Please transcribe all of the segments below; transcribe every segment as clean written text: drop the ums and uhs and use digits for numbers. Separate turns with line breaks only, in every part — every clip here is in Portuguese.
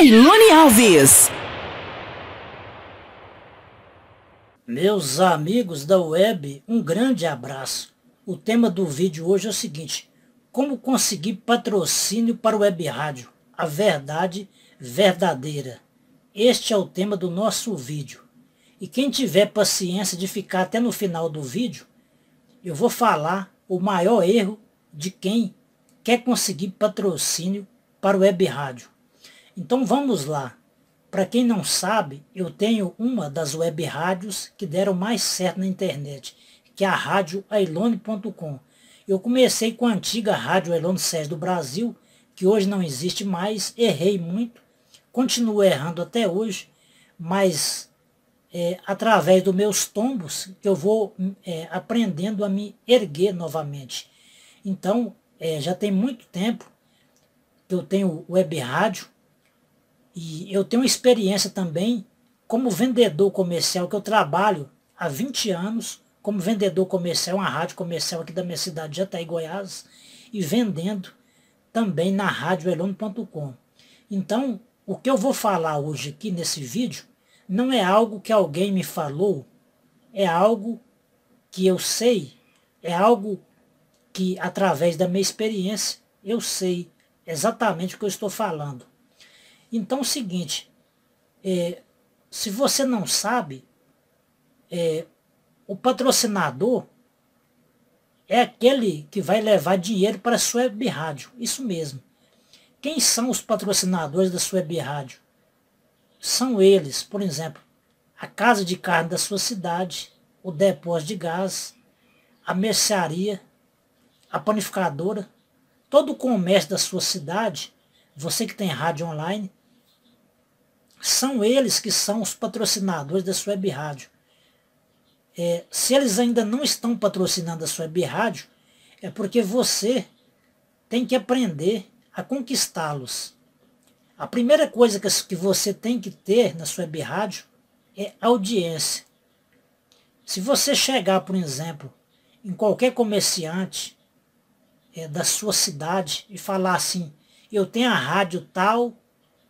Ailone Alves.
Meus amigos da web, um grande abraço. O tema do vídeo hoje é o seguinte: como conseguir patrocínio para o web rádio? A verdade verdadeira. Este é o tema do nosso vídeo. E quem tiver paciência de ficar até no final do vídeo, eu vou falar o maior erro de quem quer conseguir patrocínio para o web rádio. Então vamos lá. Para quem não sabe, eu tenho uma das web rádios que deram mais certo na internet, que é a rádio Ailone.com. Eu comecei com a antiga rádio Ailone SES do Brasil, que hoje não existe mais, errei muito, continuo errando até hoje, mas através dos meus tombos que eu vou aprendendo a me erguer novamente. Então, já tem muito tempo que eu tenho web rádio, e eu tenho experiência também como vendedor comercial, que eu trabalho há 20 anos como vendedor comercial, uma rádio comercial aqui da minha cidade, Jataí, Goiás, e vendendo também na rádio Ailone.com. Então, o que eu vou falar hoje aqui nesse vídeo não é algo que alguém me falou, é algo que eu sei, é algo que através da minha experiência eu sei exatamente o que eu estou falando. Então é o seguinte, se você não sabe, o patrocinador é aquele que vai levar dinheiro para a sua web rádio. Isso mesmo. Quem são os patrocinadores da sua web rádio? São eles, por exemplo, a casa de carne da sua cidade, o depósito de gás, a mercearia, a panificadora, todo o comércio da sua cidade, você que tem rádio online, são eles que são os patrocinadores da sua web rádio. Se eles ainda não estão patrocinando a sua web rádio, é porque você tem que aprender a conquistá-los. A primeira coisa que você tem que ter na sua web rádio é audiência. Se você chegar, por exemplo, em qualquer comerciante da sua cidade e falar assim: eu tenho a rádio tal,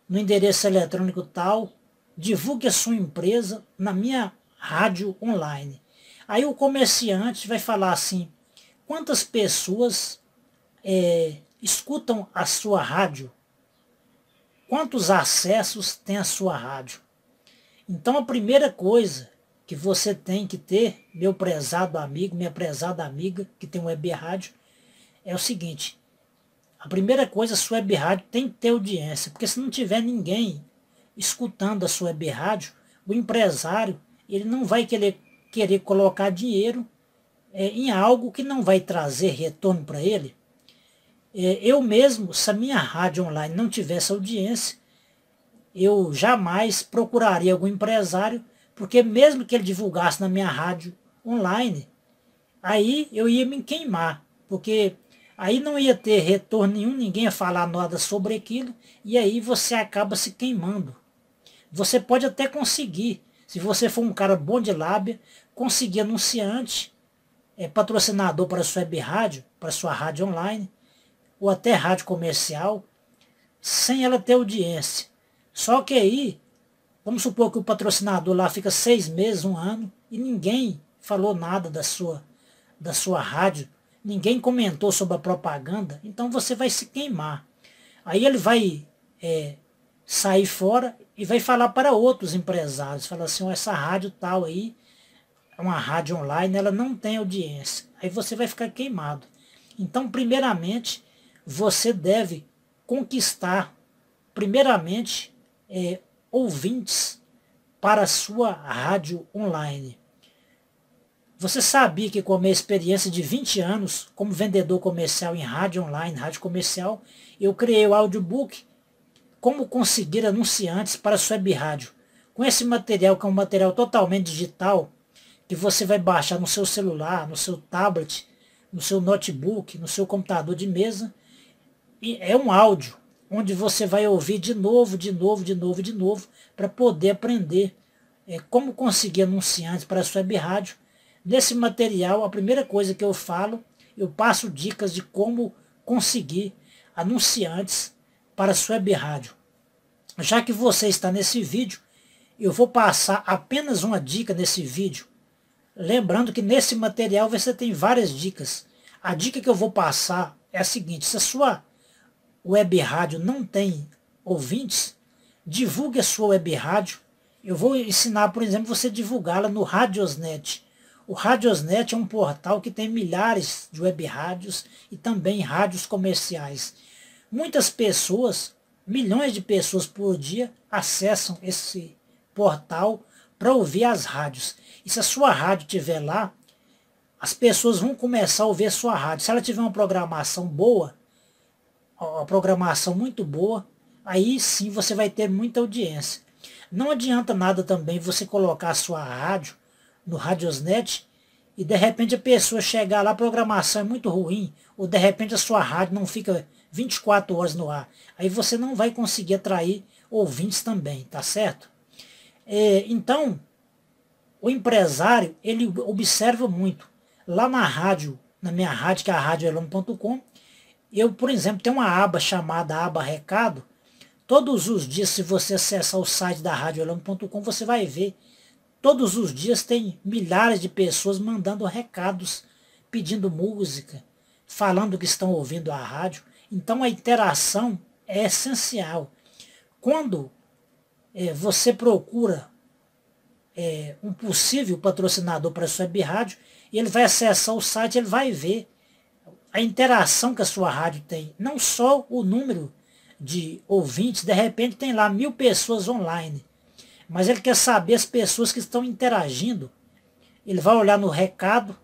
no endereço eletrônico tal, divulgue a sua empresa na minha rádio online. Aí o comerciante vai falar assim: quantas pessoas escutam a sua rádio? Quantos acessos tem a sua rádio? Então a primeira coisa que você tem que ter, meu prezado amigo, minha prezada amiga que tem web rádio, é o seguinte: a primeira coisa, a sua web rádio tem que ter audiência, porque se não tiver ninguém escutando a sua web rádio, o empresário ele não vai querer colocar dinheiro em algo que não vai trazer retorno para ele. Eu mesmo, se a minha rádio online não tivesse audiência, eu jamais procuraria algum empresário, porque mesmo que ele divulgasse na minha rádio online, aí eu ia me queimar, porque aí não ia ter retorno nenhum, ninguém ia falar nada sobre aquilo, e aí você acaba se queimando. Você pode até conseguir, se você for um cara bom de lábia, conseguir anunciante, patrocinador para a sua web rádio, para a sua rádio online, ou até rádio comercial, sem ela ter audiência. Só que aí, vamos supor que o patrocinador lá fica 6 meses, 1 ano, e ninguém falou nada da sua rádio, ninguém comentou sobre a propaganda, então você vai se queimar. Aí ele vai sair fora e vai falar para outros empresários, falar assim: essa rádio tal aí, é uma rádio online, ela não tem audiência. Aí você vai ficar queimado. Então, primeiramente, você deve conquistar, primeiramente, ouvintes para a sua rádio online. Você sabia que com a minha experiência de 20 anos como vendedor comercial em rádio online, rádio comercial, eu criei o audiobook Como Conseguir Anunciantes para a sua web rádio. Com esse material, que é um material totalmente digital, que você vai baixar no seu celular, no seu tablet, no seu notebook, no seu computador de mesa, e é um áudio onde você vai ouvir de novo, para poder aprender como conseguir anunciantes para a sua web rádio. Nesse material, a primeira coisa que eu falo, eu passo dicas de como conseguir anunciantes para a sua web rádio. Já que você está nesse vídeo, eu vou passar apenas uma dica nesse vídeo. Lembrando que nesse material você tem várias dicas. A dica que eu vou passar é a seguinte: se a sua web rádio não tem ouvintes, divulgue a sua web rádio. Eu vou ensinar, por exemplo, você divulgá-la no Radiosnet. O Radiosnet é um portal que tem milhares de web rádios e também rádios comerciais. Muitas pessoas, milhões de pessoas por dia, acessam esse portal para ouvir as rádios. E se a sua rádio estiver lá, as pessoas vão começar a ouvir a sua rádio. Se ela tiver uma programação boa, uma programação muito boa, aí sim você vai ter muita audiência. Não adianta nada também você colocar a sua rádio no Radiosnet e de repente a pessoa chegar lá, a programação é muito ruim, ou de repente a sua rádio não fica 24 horas no ar. Aí você não vai conseguir atrair ouvintes também, tá certo? Então, o empresário, ele observa muito. Lá na rádio, na minha rádio, que é a radioelano.com, eu, por exemplo, tenho uma aba chamada aba recado. Todos os dias, se você acessar o site da radioelano.com, você vai ver. Todos os dias tem milhares de pessoas mandando recados, pedindo música, falando que estão ouvindo a rádio. Então a interação é essencial. Quando você procura um possível patrocinador para a sua web rádio, ele vai acessar o site, ele vai ver a interação que a sua rádio tem. Não só o número de ouvintes, de repente tem lá 1000 pessoas online, mas ele quer saber as pessoas que estão interagindo. Ele vai olhar no recado,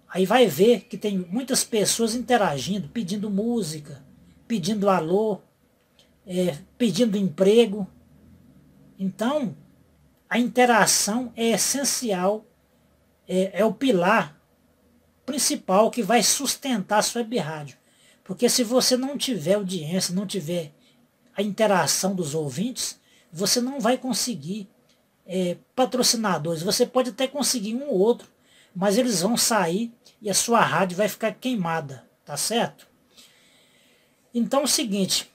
aí vai ver que tem muitas pessoas interagindo, pedindo música, pedindo alô, pedindo emprego. Então, a interação é essencial, é o pilar principal que vai sustentar a sua web rádio. Porque se você não tiver audiência, não tiver a interação dos ouvintes, você não vai conseguir patrocinadores. Você pode até conseguir um ou outro, mas eles vão sair e a sua rádio vai ficar queimada, tá certo? Então é o seguinte,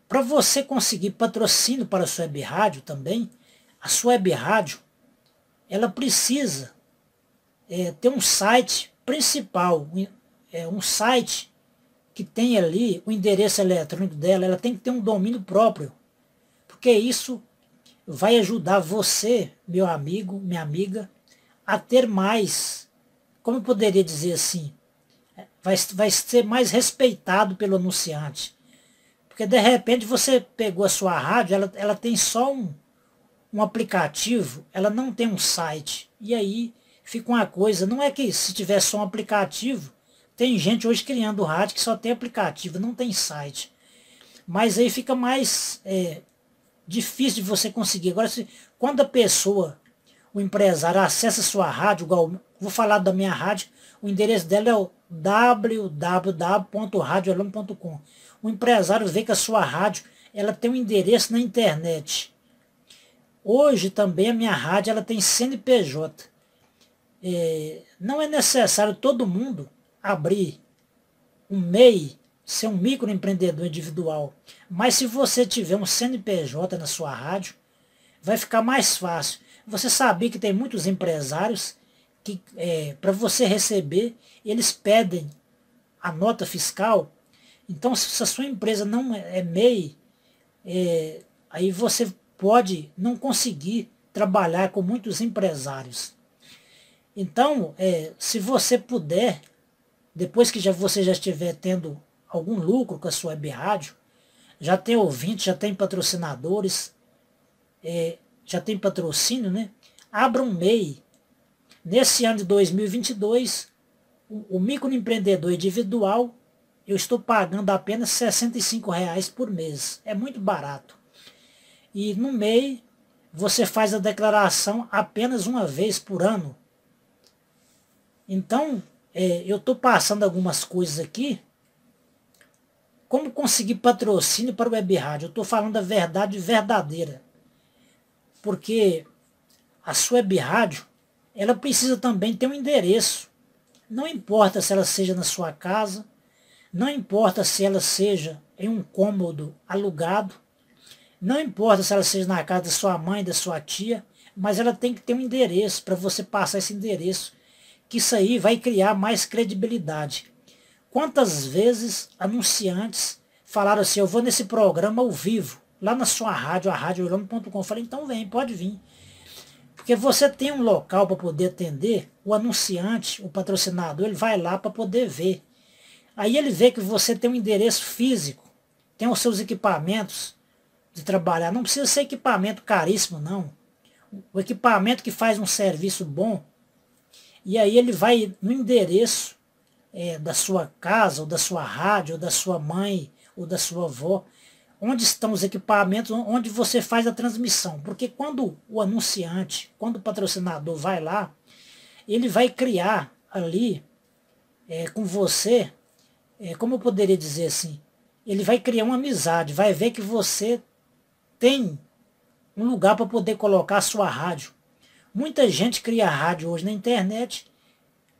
para você conseguir patrocínio para a sua web rádio também, a sua web rádio, ela precisa ter um site principal, um site que tem ali o endereço eletrônico dela, ela tem que ter um domínio próprio, porque isso vai ajudar você, meu amigo, minha amiga, a ter mais, como eu poderia dizer assim, vai ser mais respeitado pelo anunciante. Porque de repente você pegou a sua rádio, ela tem só um aplicativo, ela não tem um site. E aí fica uma coisa, não é que se tiver só um aplicativo, tem gente hoje criando rádio que só tem aplicativo, não tem site. Mas aí fica mais difícil de você conseguir. Agora, quando a pessoa, o empresário, acessa a sua rádio, igual, vou falar da minha rádio, o endereço dela é o www.radioelano.com. O empresário vê que a sua rádio ela tem um endereço na internet. Hoje também a minha rádio ela tem CNPJ. Não é necessário todo mundo abrir um MEI, ser um microempreendedor individual. Mas se você tiver um CNPJ na sua rádio, vai ficar mais fácil. Você sabia que tem muitos empresários que, para você receber, eles pedem a nota fiscal. Então, se a sua empresa não é MEI, aí você pode não conseguir trabalhar com muitos empresários. Então, se você puder, depois que você já estiver tendo algum lucro com a sua web rádio, já tem ouvintes, já tem patrocinadores, já tem patrocínio, né? Abra um MEI. Nesse ano de 2022, o microempreendedor individual, eu estou pagando apenas R$ 65,00 por mês. É muito barato. E no MEI, você faz a declaração apenas uma vez por ano. Então, eu estou passando algumas coisas aqui. Como conseguir patrocínio para o web rádio? Eu estou falando a verdade verdadeira. Porque a sua web rádio, ela precisa também ter um endereço. Não importa se ela seja na sua casa, Não importa se ela seja em um cômodo alugado, não importa se ela seja na casa da sua mãe, da sua tia, mas ela tem que ter um endereço para você passar esse endereço, que isso aí vai criar mais credibilidade. Quantas vezes anunciantes falaram assim, eu vou nesse programa ao vivo, lá na sua rádio, a radioorlando.com. Eu falei, então vem, pode vir. Porque você tem um local para poder atender, o anunciante, o patrocinador, ele vai lá para poder ver. Aí ele vê que você tem um endereço físico, tem os seus equipamentos de trabalhar. Não precisa ser equipamento caríssimo, não. O equipamento que faz um serviço bom. E aí ele vai no endereço da sua casa, ou da sua rádio, ou da sua mãe, ou da sua avó, onde estão os equipamentos, onde você faz a transmissão. Porque quando o anunciante, quando o patrocinador vai lá, ele vai criar ali com você, como eu poderia dizer assim, ele vai criar uma amizade, vai ver que você tem um lugar para poder colocar a sua rádio. Muita gente cria rádio hoje na internet,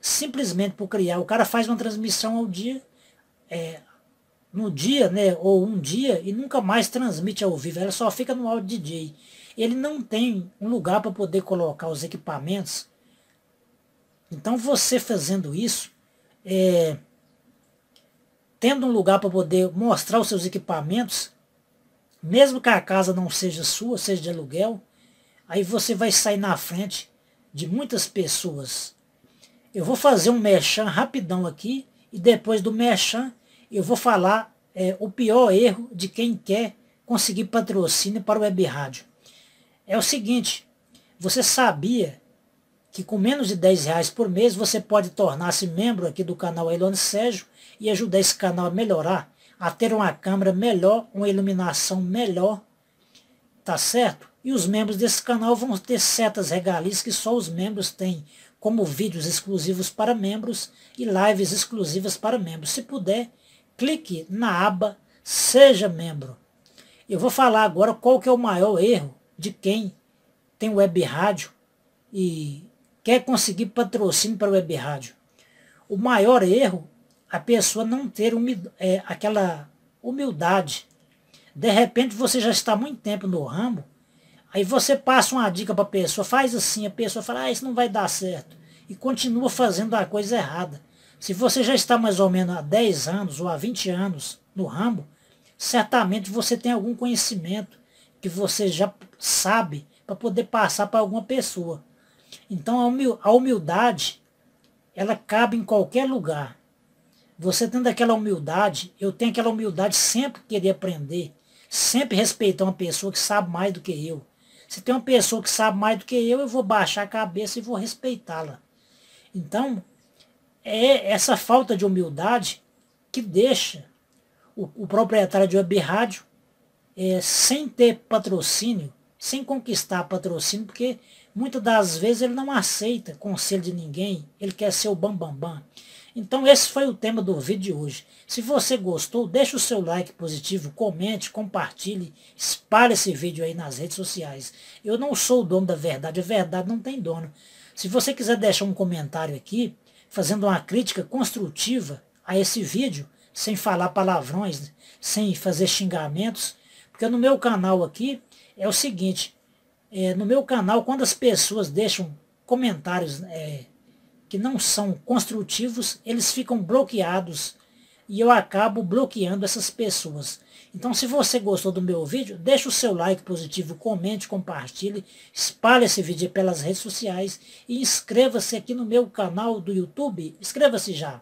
simplesmente por criar. O cara faz uma transmissão ao dia, no dia, né, ou um dia, e nunca mais transmite ao vivo. Ela só fica no áudio DJ. Ele não tem um lugar para poder colocar os equipamentos. Então você fazendo isso, tendo um lugar para poder mostrar os seus equipamentos, mesmo que a casa não seja sua, seja de aluguel, aí você vai sair na frente de muitas pessoas. Eu vou fazer um merchan rapidão aqui, e depois do merchan eu vou falar o pior erro de quem quer conseguir patrocínio para o web rádio. É o seguinte, você sabia que com menos de R$10 por mês você pode tornar-se membro aqui do canal Elone Sérgio e ajudar esse canal a melhorar, a ter uma câmera melhor, uma iluminação melhor, tá certo? E os membros desse canal vão ter certas regalias que só os membros têm, como vídeos exclusivos para membros e lives exclusivas para membros. Se puder, clique na aba Seja Membro. Eu vou falar agora qual que é o maior erro de quem tem web rádio e quer conseguir patrocínio para web rádio. O maior erro, a pessoa não ter aquela humildade. De repente você já está há muito tempo no ramo, aí você passa uma dica para a pessoa, faz assim, a pessoa fala, isso não vai dar certo, e continua fazendo a coisa errada. Se você já está mais ou menos há 10 anos ou há 20 anos no ramo, certamente você tem algum conhecimento que você já sabe para poder passar para alguma pessoa. Então a humildade, ela cabe em qualquer lugar. Você tendo aquela humildade, eu tenho aquela humildade sempre querer aprender, sempre respeitar uma pessoa que sabe mais do que eu. Se tem uma pessoa que sabe mais do que eu vou baixar a cabeça e vou respeitá-la. Então, é essa falta de humildade que deixa o proprietário de web rádio sem ter patrocínio, sem conquistar patrocínio, porque muitas das vezes ele não aceita conselho de ninguém, ele quer ser o bambambam. Bam, bam. Então esse foi o tema do vídeo de hoje. Se você gostou, deixa o seu like positivo, comente, compartilhe, espalhe esse vídeo aí nas redes sociais. Eu não sou o dono da verdade, a verdade não tem dono. Se você quiser deixar um comentário aqui, fazendo uma crítica construtiva a esse vídeo, sem falar palavrões, sem fazer xingamentos, porque no meu canal aqui é o seguinte, no meu canal, quando as pessoas deixam comentários que não são construtivos, eles ficam bloqueados e eu acabo bloqueando essas pessoas. Então, se você gostou do meu vídeo, deixa o seu like positivo, comente, compartilhe, espalhe esse vídeo pelas redes sociais e inscreva-se aqui no meu canal do YouTube. Inscreva-se já.